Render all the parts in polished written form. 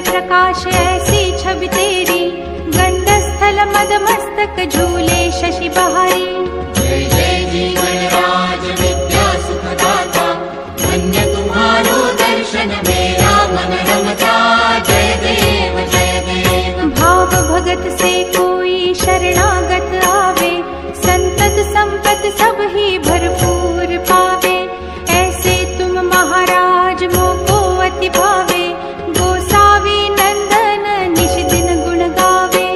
प्रकाश ऐसी छवि तेरी, गंधस्थल मद मस्तक झूले शशि बहारी। जय जय जी गणराज विद्या सुखदाता, धन्य तुम्हारो दर्शन मेरा मन रमता। जय देव जय देव। भाव भगत से कोई शरणागत आवे, संतत संपत सब ही भरपूर पावे। ऐसे तुम महाराज मोको अति भावे, गोसावी नंदन निश दिन गुण गावे।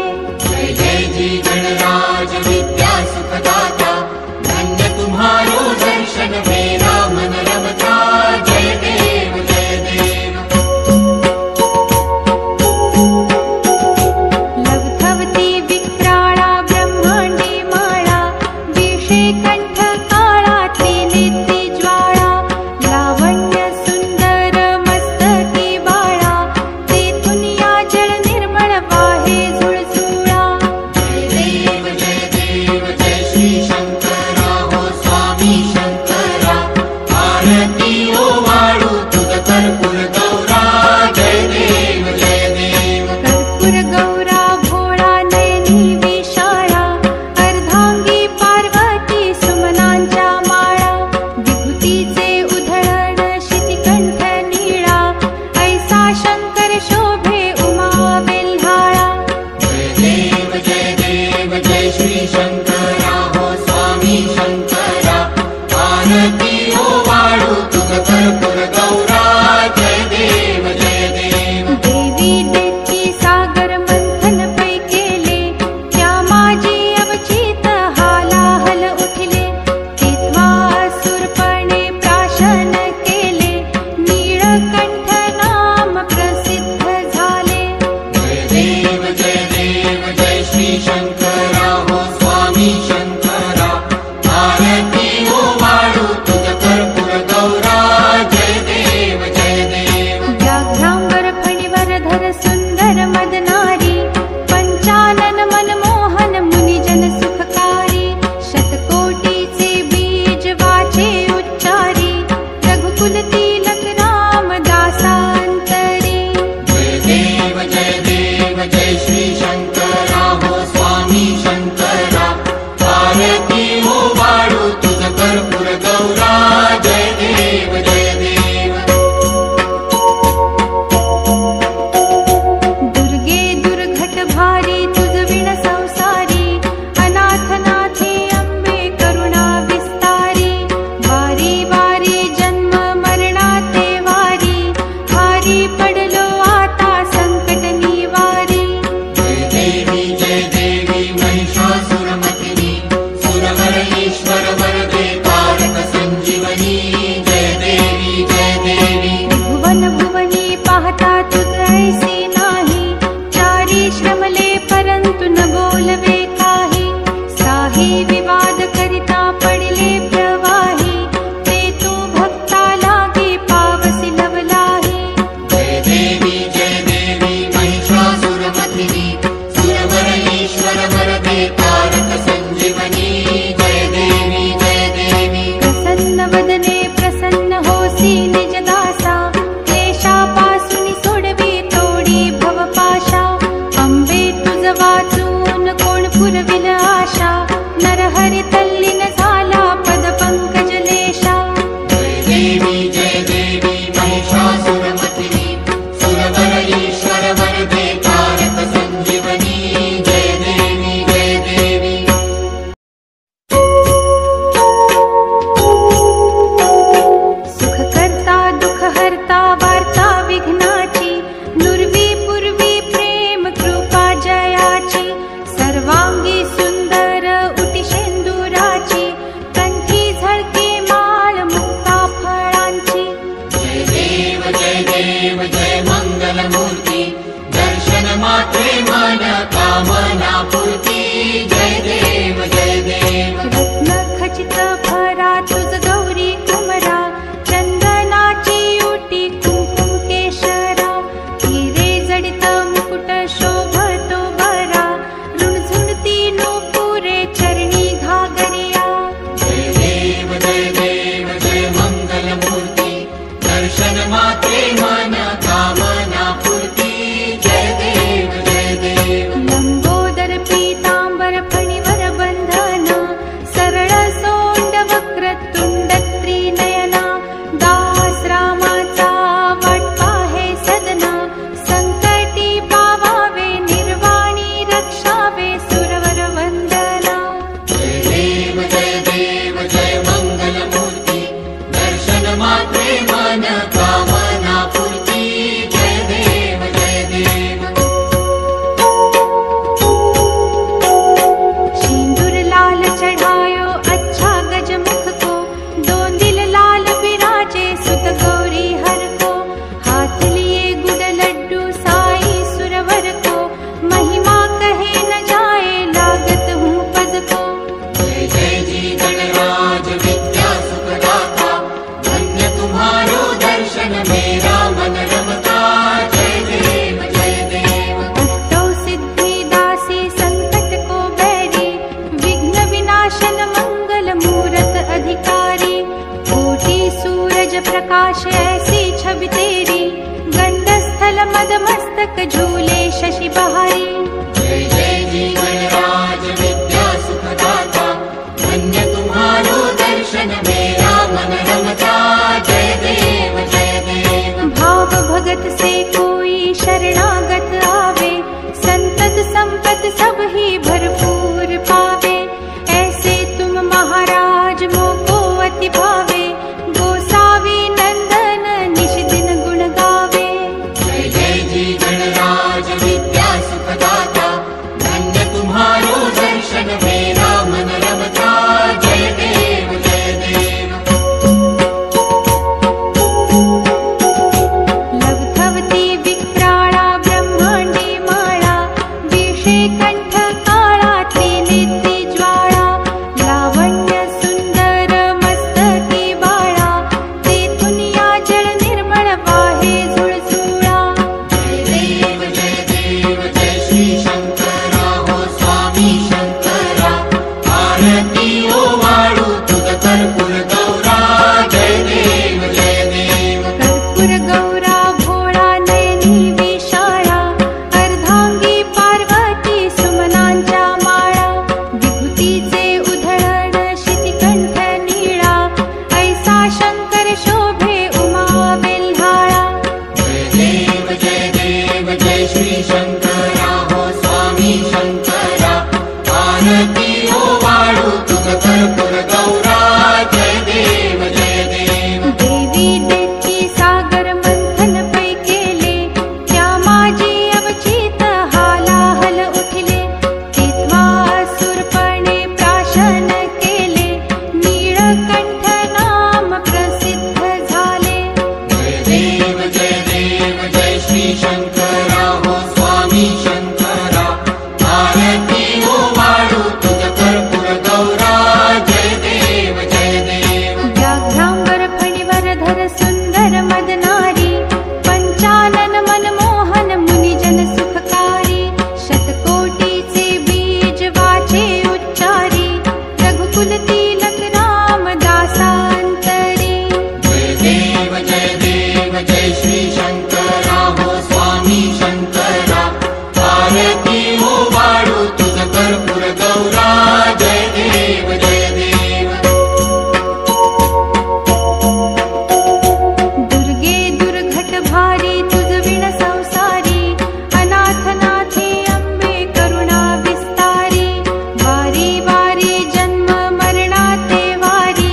जय जय जी गणराज विद्या सुखदाता, धन्य तुम्हारो दर्शन मेरा मन रमता। जय देव जय देव। लवथवती विक्राळा ब्रह्मांडी माळा, विषे कंठ काळा त्रिनेत्री ज्वाळा। लावण्य सुंदर मस्तकी बाळा, तेथून या जल निर्मळ वाहे झुळझुळा। जय देव जय श्री शंकरा हो स्वामी शंकरा, आरती ओ वाळू तुझ कर्पूर गौरा। जय देव जय देव। कर्पूर गौरा भोळा नयनी विशाळा, अर्धांगी पार्वती सुमनांच्या माळा। विभूतीचे उधळण शितिकंठ नीळा, ऐसा शंकर शोभे उमा बेल्हाळा। जय देव जय श्री शंकरा हो स्वामी शंकरा, आरती ओ वाळू तुझ कर्पूर गौरा। जय देव जय देव। देवी देती सागर मंथन पै केले, त्या माझी अवचित हालाहल उठले। तेव्हा असुरपणे प्राशन केले, नीळकंठ नाम प्रसिद्ध झाले। जय देव जय श्री शंकरा हो स्वामी शंकरा, आरती ओ वाळू तुझ कर्पूर गौरा। जय देव जय देव। व्याघ्रांबर फणीवर धर सुंदर मदनारी, पंचानन मनमोहन मुनिजन सुखकारी। शतकोटीचे बीज वाचे उच्चारी, रघुकुल तिलक रामदासांतरी। जय देव जय श्री शंकरा हो स्वामी शंकरा, आरती ओ वाळू तुझ कर्पूर गौरा। जय देव जय देव। दुर्गे दुर्घट भारी तुझ विण संसारी, अनाथ नाथे अंबे करुणा विस्तारी। वारी वारी जन्म मरणाते वारी, भारी पडलो आता संकट निवारी। जय देवी महिषासुरमर्दिनी, सुरवर ईश्वर वरदे तारक संजीवनी। जय देवी जय देवी। भुवन भुवनी पाहता तुझ ऐसे नाही, चारी श्रमले परंतु न बोलवे काही। साही विवाद करिता पडले प्रवाही, ते तू भक्ता लागे पावसी लवलाही। जय देवी महिषासुरमर्दिनी, सुरवर ईश्वर वरदे तारक संजीवनी। जय देवी जय देवी। प्रसन्न वदने प्रसन्न होसी निज दासा, क्लेशापासून सोडवी तोडी भवपाशा। अंबे तुझ वाचून कोण पुरविल आशा, नरहरी तल्लीन झाला पद पंकज लेशा। जय देवी महिषासुरमर्दिनी, सुरवर ईश्वर वरदे तारक संजीवनी। जय देवी जय देवी। सुख करता दुख हरता वार्ता विघ्नाची, नुरवी पूर्वी प्रेम कृपा जयाची। सर्वांगी सुंदर उटी शेंदुराची, कंठी झळके माळ मुक्ता फळांची। जय देव जय मंगलमूर्ती, दर्शन मात्रे मन कामना पूर्ती। जय देव जय देव। रत्न खचित भरा तुझ गौरी कुमरा, चंदनाची उटी कुंकुम केशरा। हिरे जडित मुकुट शोभतो बरा, रुणझुणती नूपुरे चरणी घागरिया। जय देव जय मंगलमूर्ती, दर्शन मात्रे मन कामना पूर्ती। मात्रे मन कामना पूर्ती जय देव जय देव सिंदूर लाल चढ़ायो अच्छा गजमुख को दो दिल लाल बिराजे सुत गौरी हर को हाथ लिए गुड़ लड्डू साई सुरवर को महिमा कहे न जाए लागत हूँ पद को जय जय जी गणराज विद्या सुखदाता धन्य तुम्हारो दर्शन मेरा मन रमता जय देव जय देव अष्टौ सिद्धि दासी संकट को बैरी विघ्न विनाशन मंगल मूरत अधिकारी कोटि सूरज प्रकाश ऐसी छवि तेरी गंड स्थल मद मस्तक झूले शशि बहारी जय जय जी गणराज विद्या सुखदाता धन्य तुम्हारो दर्शन मेरा मन रमता जय देव जय देव भाव भगत से कोई शरणागत आवे संतत संपत सब ही भरपूर पावे ऐसे तुम महाराज मोको अति भावे गोसावी नंदन निश दिन गुण गावे जय जय जी गणराज विद्या सुखदाता धन्य तुम्हारो दर्शन मेरा मन रमता जय देव जय देव लवधवती विक्राळा ब्रह्मांडी माळा विषे कंठ काळा त्रिनेत्री ज्वाळा लावण्य सुंदर मस्तकी बाळा तेथुनिया जल निर्मळ वाहे झुळझुळा जय देव जय श्री शंकरा हो स्वामी शंकरा आरती ओ वाळू तुझ कर्पूर गौरा जय देव जय देव कर्पूर गौरा भोळा नयनी विशाळा अर्धांगी पार्वती सुमनांच्या माळा विभूतीचे उधळण शितिकंठ नीळा ऐसा शंकर शोभे उमा बेल्हाळा जय देव जय श्री शंकरा हो स्वामी शंकरा आरती ओ वाळू तुझ कर्पूर गौरा जय देव जय देव देवी देती सागर मंथन पै केले त्या माझी अवचित हालाहल उठले तेव्हा असुरपणे प्राशन केले नीळकंठ नाम प्रसिद्ध झाले जय देव जय श्री शंकरा हो स्वामी शंकरा आरती ओ वाळू तुझ कर्पूर गौरा जय देव जय देव व्याघ्रांबर फणीवर धर सुंदर मदनारी पंचानन मनमोहन मुनिजन सुखकारी शतकोटीचे बीज वाचे उच्चारी रघुकुल तिलक राम दासांतरी जय देव जय श्री शंकरा हो स्वामी शंकरा आरती ओ वाळू तुझ कर्पूर गौरा जय देव जय देव दुर्गे दुर्घट भारी तुझ विण संसारी अनाथनाथे अंबे करुणा विस्तारी वारी वारी जन्म मरणाते वारी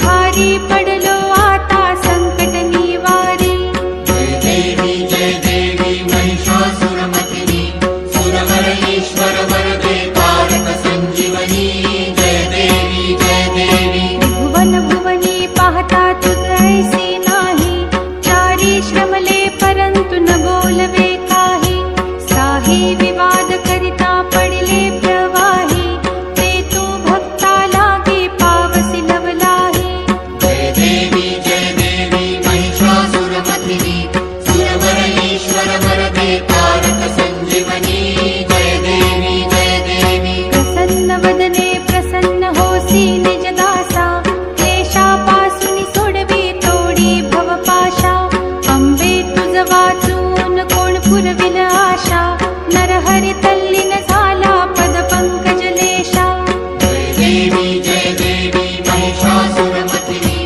भारी पडलो आता संकट निवारी जय देवी महिषासुरमर्दिनी सुरवर ईश्वर वरदे तारक संजीवनी जय देवी भुवन भुवनी पाहता तुझ ऐसे नाही चारी श्रमले परंतु न बोलवे काही साही विवाद करिता पडले प्रवाही ते तू भक्ता लागे पावसी लवलाही जय देवी महिषासुरमर्दिनी सुरवर ईश्वर वरदे तारक संजीवनी जय देवी प्रसन्न वदने प्रसन्न होसी निज दासा क्लेशापासून सोडवी तोडी भवपाशा अंबे तुझ वाचून कोण पुरविल आशा नरहरी तल्लीन झाला पद पंकज लेशा जय देवी महिषासुरमर्दिनी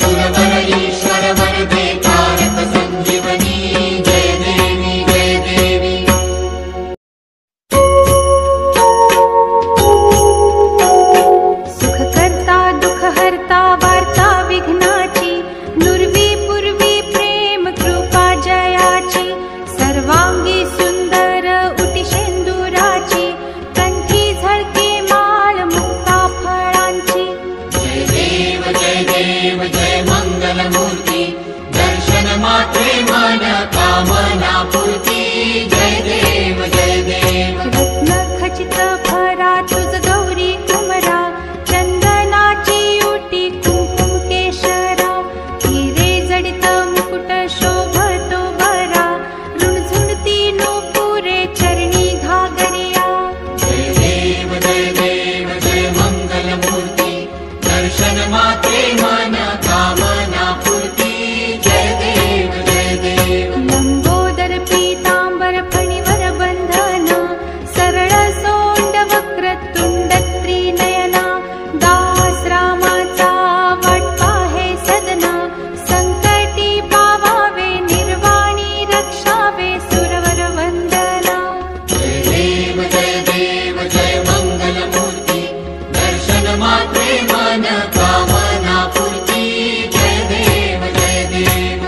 सुरवर ईश्वर वरदे तारक संजीवनी जय देवी सुख करता दुख हरता वार्ता विघ्नाची मूर्ति दर्शन मात्रे मन कामना पूर्ति जय देव जय देव रत्न खचित भरा तुझ गौरी कुमरा चंदनाची उटी कुंकुम केशरा हिरे जडित मुकुट शोभतो बरा रुणझुणती नूपुरे चरणी घागरिया जय देव जय मंगल मूर्ति दर्शन मात्रे मन कामना पूर्ति जय देव जय देव लंबोदर पीतांबर फणिवर बंधन सरळ सोंड वक्र तुंड त्रिनयना दास रामाचा वाटपा हे सदना संकटी पावावे निर्वाणी रक्षावे सुरवर वंदना जय देव जय मंगल मूर्ति दर्शन मात्रे मन कामना पूर्ति जय देव जय देव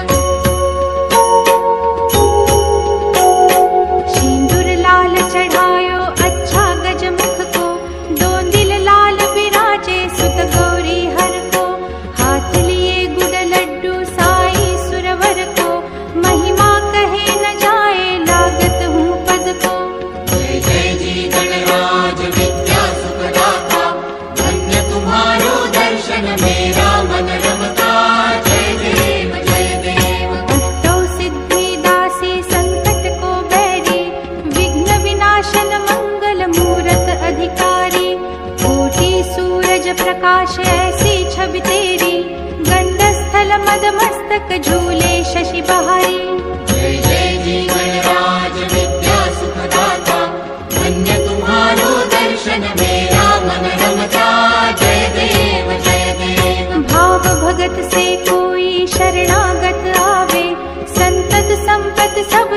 सिंदूर लाल चढ़ायो अच्छा गजमुख को दोंदिल लाल बिराजे सुत गौरी हर को हाथ लिए गुड़ लड्डू साई सुरवर को महिमा कहे न जाए लागत हूँ पद को जय जी गणराज विद्या सुखदाता धन्य तुम्हारो दर्शन मेरा मन रमता जय देव जय देव अष्टौ सिद्धि दासी संकट को बैरी विघ्न विनाशन मंगल मूरत अधिकारी कोटि सूरज प्रकाश ऐसी छवि तेरी गंड स्थल मद मस्तक झूले शशि बहारी जय जी गणराज विद्या सुखदाता धन्य तुम्हारो दर्शन मेरा मन रमता जय देव जय देव भाव भगत से कोई शरणागत आवे संतत संपत सब